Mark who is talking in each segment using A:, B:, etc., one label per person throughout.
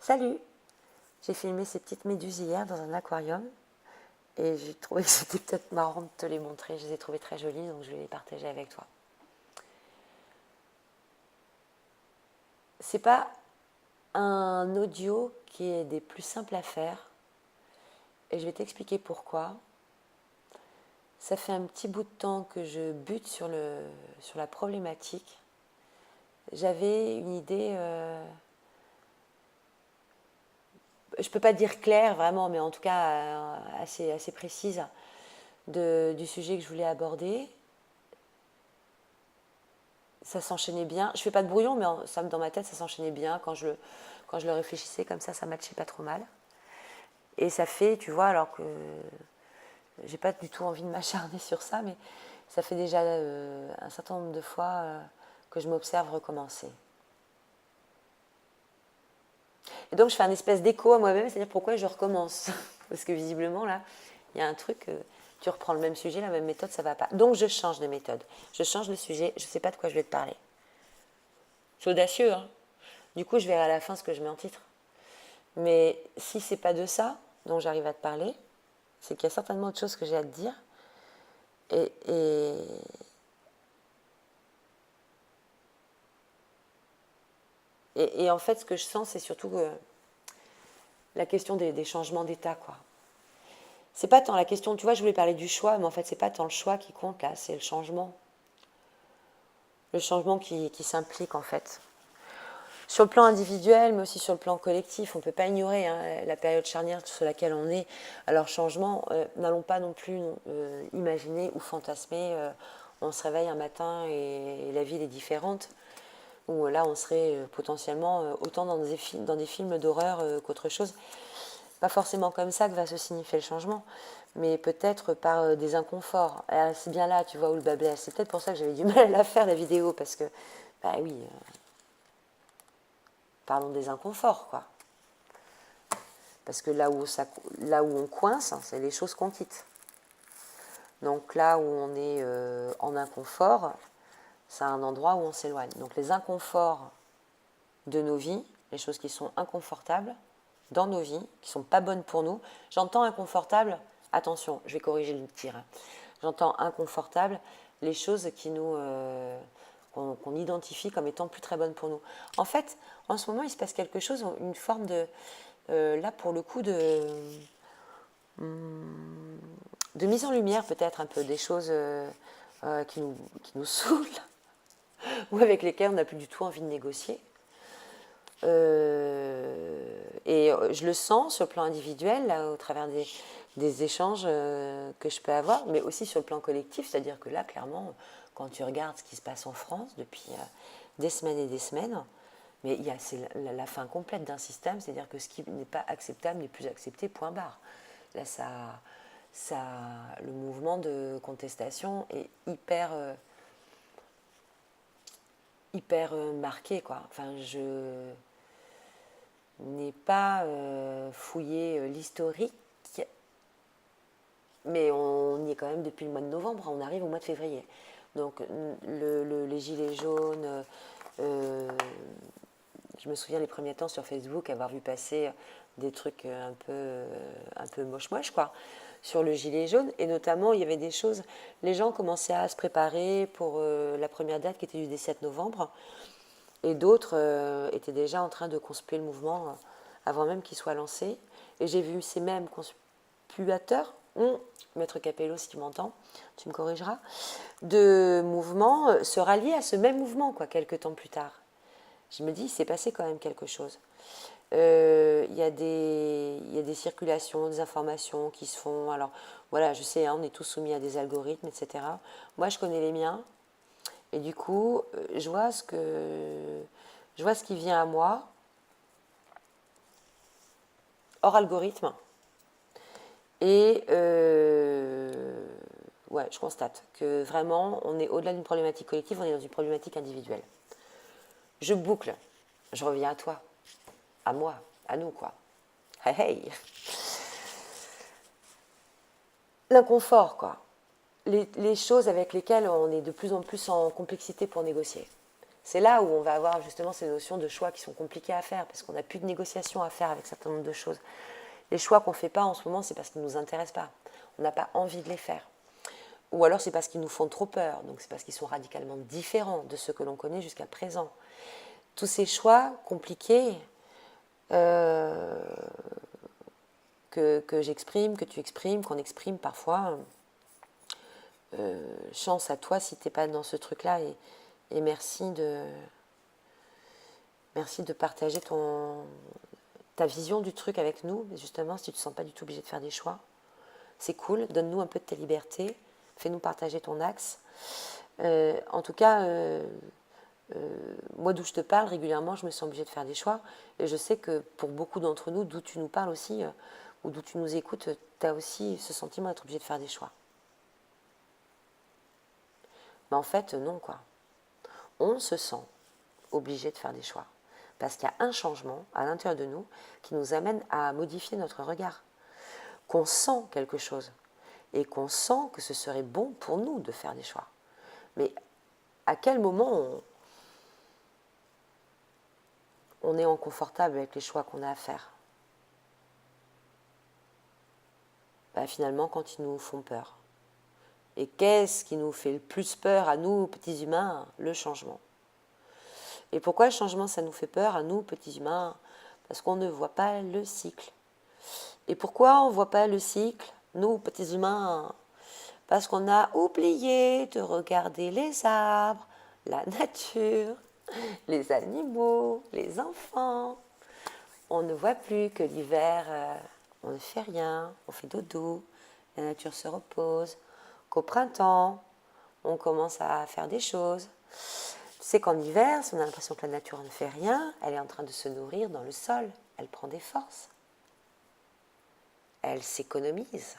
A: Salut! J'ai filmé ces petites méduses hier dans un aquarium et j'ai trouvé que c'était peut-être marrant de te les montrer. Je les ai trouvées très jolies, donc je vais les partager avec toi. C'est pas un audio qui est des plus simples à faire et je vais t'expliquer pourquoi. Ça fait un petit bout de temps que je bute sur la problématique. J'avais une idée, je peux pas dire claire vraiment, mais en tout cas assez précise du sujet que je voulais aborder. Ça s'enchaînait bien. Je fais pas de brouillon, mais dans ma tête, ça s'enchaînait bien. Quand je le réfléchissais comme ça matchait pas trop mal. Et ça fait, tu vois, alors que j'ai pas du tout envie de m'acharner sur ça, mais ça fait déjà un certain nombre de fois que je m'observe recommencer. Et donc je fais un espèce d'écho à moi-même, c'est-à-dire pourquoi je recommence. Parce que visiblement, là, il y a un truc, tu reprends le même sujet, la même méthode, ça va pas. Donc je change de méthode, je change de sujet, je sais pas de quoi je vais te parler. C'est audacieux, hein. Du coup, je verrai à la fin ce que je mets en titre. Mais si c'est pas de ça dont j'arrive à te parler, c'est qu'il y a certainement autre chose que j'ai à te dire. Et, et, et en fait, ce que je sens, c'est surtout la question des changements d'état, quoi. C'est pas tant la question, tu vois, je voulais parler du choix, mais en fait, c'est pas tant le choix qui compte là, c'est le changement. Le changement qui s'implique, en fait. Sur le plan individuel, mais aussi sur le plan collectif, on ne peut pas ignorer la période charnière sur laquelle on est. Alors, changement, n'allons pas non plus imaginer ou fantasmer. On se réveille un matin et la ville est différente. Ou là, on serait potentiellement autant dans des films d'horreur qu'autre chose. Pas forcément comme ça que va se signifier le changement, mais peut-être par des inconforts. C'est bien là, tu vois, où le bas blesse. C'est peut-être pour ça que j'avais du mal à la faire, la vidéo, parce que, bah oui, parlons des inconforts, quoi. Parce que là où on coince, c'est les choses qu'on quitte. Donc là où on est en inconfort, c'est un endroit où on s'éloigne. Donc les inconforts de nos vies, les choses qui sont inconfortables dans nos vies, qui ne sont pas bonnes pour nous. J'entends inconfortable, attention, je vais corriger le tir. J'entends inconfortable les choses qu'on identifie comme étant plus très bonnes pour nous. En fait, en ce moment, il se passe quelque chose, une forme de, là pour le coup, de mise en lumière peut-être un peu des choses qui nous saoulent ou avec lesquelles on n'a plus du tout envie de négocier. Et je le sens sur le plan individuel, là, au travers des échanges que je peux avoir, mais aussi sur le plan collectif, c'est-à-dire que là, clairement, quand tu regardes ce qui se passe en France depuis des semaines et des semaines, mais c'est la fin complète d'un système, c'est-à-dire que ce qui n'est pas acceptable n'est plus accepté, point barre. Là, le mouvement de contestation est hyper marqué, quoi. Enfin, je n'ai pas fouillé l'historique, mais on y est quand même depuis le mois de novembre, on arrive au mois de février. Donc les gilets jaunes, je me souviens les premiers temps sur Facebook avoir vu passer des trucs un peu moche quoi, sur le gilet jaune, et notamment il y avait des choses, les gens commençaient à se préparer pour la première date qui était du 17 novembre, et d'autres étaient déjà en train de conspuer le mouvement avant même qu'il soit lancé. Et j'ai vu ces mêmes conspuateurs, Maître Capello si tu m'entends, tu me corrigeras, de mouvements se rallier à ce même mouvement, quoi, quelques temps plus tard. Je me dis, il s'est passé quand même quelque chose. Il y a des circulations, des informations qui se font. Alors voilà, je sais, on est tous soumis à des algorithmes, etc. Moi, je connais les miens. Et du coup, je vois ce qui vient à moi, hors algorithme. Et ouais, je constate que vraiment, on est au-delà d'une problématique collective, on est dans une problématique individuelle. Je boucle, je reviens à toi, à moi, à nous, quoi. Hey, hey. L'inconfort, quoi. Les choses avec lesquelles on est de plus en plus en complexité pour négocier. C'est là où on va avoir justement ces notions de choix qui sont compliquées à faire, parce qu'on n'a plus de négociation à faire avec un certain nombre de choses. Les choix qu'on ne fait pas en ce moment, c'est parce qu'ils ne nous intéressent pas. On n'a pas envie de les faire. Ou alors c'est parce qu'ils nous font trop peur, donc c'est parce qu'ils sont radicalement différents de ceux que l'on connaît jusqu'à présent. Tous ces choix compliqués que j'exprime, que tu exprimes, qu'on exprime parfois, chance à toi si tu n'es pas dans ce truc-là, et merci de partager ta vision du truc avec nous, justement, si tu ne te sens pas du tout obligé de faire des choix. C'est cool, donne-nous un peu de tes libertés, fais-nous partager ton axe. En tout cas, moi d'où je te parle régulièrement, je me sens obligée de faire des choix, et je sais que pour beaucoup d'entre nous, d'où tu nous parles aussi, ou d'où tu nous écoutes, tu as aussi ce sentiment d'être obligé de faire des choix. Mais en fait, non, quoi. On se sent obligé de faire des choix. Parce qu'il y a un changement à l'intérieur de nous qui nous amène à modifier notre regard. Qu'on sent quelque chose et qu'on sent que ce serait bon pour nous de faire des choix. Mais à quel moment on est inconfortable avec les choix qu'on a à faire? Finalement, quand ils nous font peur. Et qu'est-ce qui nous fait le plus peur à nous, petits humains? Le changement. Et pourquoi le changement, ça nous fait peur à nous, petits humains? Parce qu'on ne voit pas le cycle. Et pourquoi on ne voit pas le cycle, nous, petits humains? Parce qu'on a oublié de regarder les arbres, la nature, les animaux, les enfants. On ne voit plus que l'hiver, on ne fait rien, on fait dodo, la nature se repose, qu'au printemps, on commence à faire des choses. Tu sais qu'en hiver, si on a l'impression que la nature ne fait rien, elle est en train de se nourrir dans le sol, elle prend des forces. Elle s'économise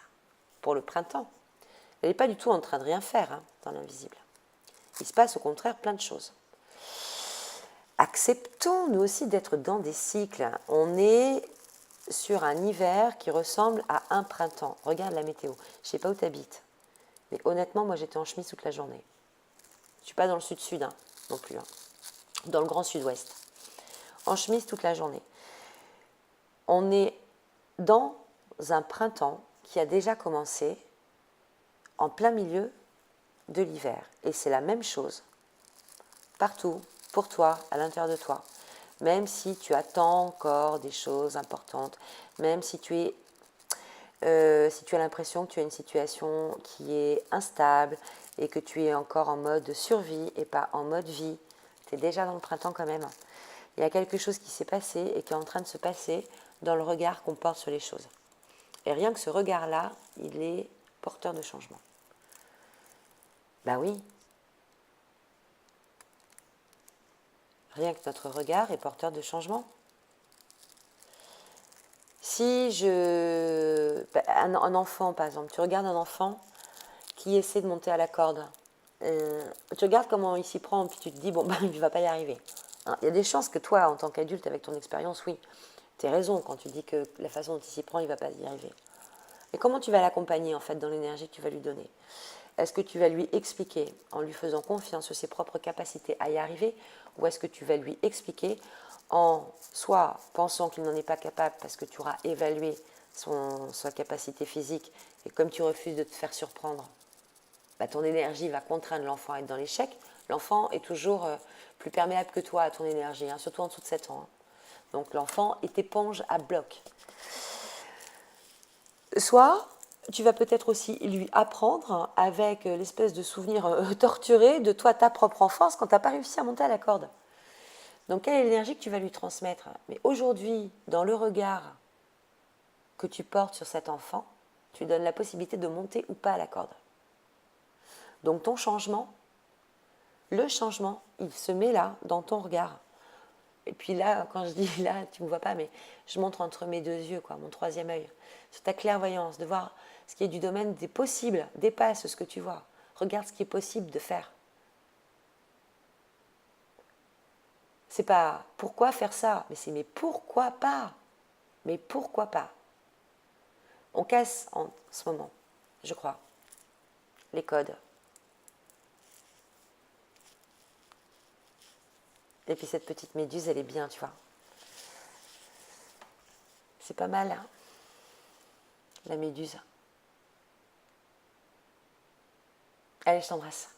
A: pour le printemps. Elle n'est pas du tout en train de rien faire dans l'invisible. Il se passe au contraire plein de choses. Acceptons nous aussi d'être dans des cycles. On est sur un hiver qui ressemble à un printemps. Regarde la météo. Je ne sais pas où tu habites, mais honnêtement, moi j'étais en chemise toute la journée. Je ne suis pas dans le sud-sud non plus, dans le grand sud-ouest. En chemise toute la journée. On est dans un printemps qui a déjà commencé en plein milieu de l'hiver. Et c'est la même chose partout, pour toi, à l'intérieur de toi. Même si tu attends encore des choses importantes, même si tu as l'impression que tu as une situation qui est instable et que tu es encore en mode survie et pas en mode vie, tu es déjà dans le printemps quand même. Il y a quelque chose qui s'est passé et qui est en train de se passer dans le regard qu'on porte sur les choses. Et rien que ce regard-là, il est porteur de changement. Ben oui. Rien que notre regard est porteur de changement. Si un enfant, par exemple, tu regardes un enfant qui essaie de monter à la corde, tu regardes comment il s'y prend, puis tu te dis, bon, il ne va pas y arriver. Il y a des chances que toi, en tant qu'adulte, avec ton expérience, oui, tu as raison quand tu dis que la façon dont il s'y prend, il ne va pas y arriver. Et comment tu vas l'accompagner, en fait, dans l'énergie que tu vas lui donner? Est-ce que tu vas lui expliquer en lui faisant confiance sur ses propres capacités à y arriver, ou est-ce que tu vas lui expliquer en soit pensant qu'il n'en est pas capable parce que tu auras évalué sa capacité physique et comme tu refuses de te faire surprendre, ton énergie va contraindre l'enfant à être dans l'échec. L'enfant est toujours plus perméable que toi à ton énergie, surtout en dessous de 7 ans. Donc l'enfant est éponge à bloc. Soit tu vas peut-être aussi lui apprendre avec l'espèce de souvenir torturé de toi, ta propre enfance, quand tu n'as pas réussi à monter à la corde. Donc, quelle est l'énergie que tu vas lui transmettre? Mais aujourd'hui, dans le regard que tu portes sur cet enfant, tu lui donnes la possibilité de monter ou pas à la corde. Donc, ton changement, le changement, il se met là, dans ton regard. Et puis là, quand je dis là, tu ne me vois pas, mais je montre entre mes deux yeux, mon troisième œil, sur ta clairvoyance, de voir ce qui est du domaine des possibles, dépasse ce que tu vois. Regarde ce qui est possible de faire. C'est pas pourquoi faire ça, mais c'est mais pourquoi pas? Mais pourquoi pas? On casse en ce moment, je crois, les codes. Et puis cette petite méduse, elle est bien, tu vois. C'est pas mal, hein, la méduse. Allez, je t'embrasse.